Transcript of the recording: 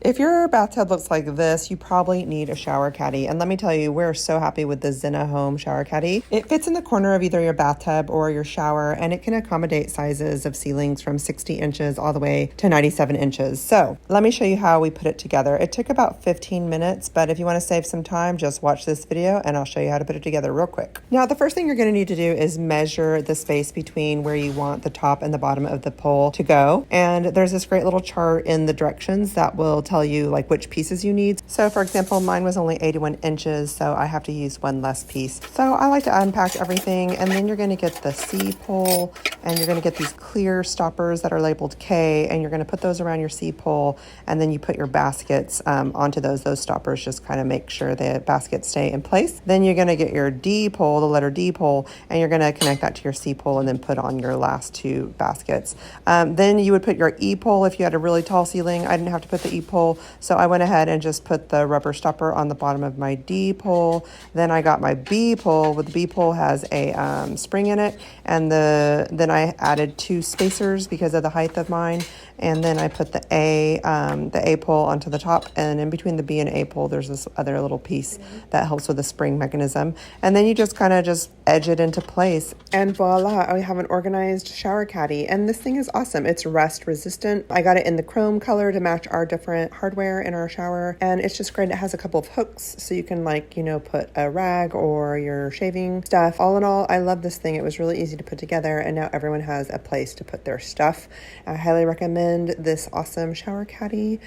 If your bathtub looks like this, you probably need a shower caddy. And let me tell you, we're so happy with the Zenna Home shower caddy. It fits in the corner of either your bathtub or your shower, and it can accommodate sizes of ceilings from 60 inches all the way to 97 inches. So let me show you how we put it together. It took about 15 minutes, but if you want to save some time, just watch this video and I'll show you how to put it together real quick. Now, the first thing you're going to need to do is measure the space between where you want the top and the bottom of the pole to go. And there's this great little chart in the directions that will tell you like which pieces you need. So for example, mine was only 81 inches, so I have to use one less piece. So I like to unpack everything, and then you're going to get the C pole, and you're going to get these clear stoppers that are labeled K, and you're going to put those around your C pole, and then you put your baskets onto those. Those stoppers just kind of make sure the baskets stay in place. Then you're going to get your D pole, the letter D pole, and you're going to connect that to your C pole and then put on your last two baskets. Then you would put your E pole if you had a really tall ceiling. I didn't have to put the E pole, so I went ahead and just put the rubber stopper on the bottom of my D pole. Then I got my B pole. With the B pole has a spring in it, and then I added two spacers because of the height of mine. And then I put the A pole onto the top, and in between the B and A pole, there's this other little piece that helps with the spring mechanism. And then you just kind of just edge it into place, and voila, I have an organized shower caddy. And this thing is awesome. It's rust resistant. I got it in the chrome color to match our different hardware in our shower, and it's just great. It has a couple of hooks, so you can put a rag or your shaving stuff. All in all, I love this thing. It was really easy to put together, and now everyone has a place to put their stuff. I highly recommend this awesome shower caddy.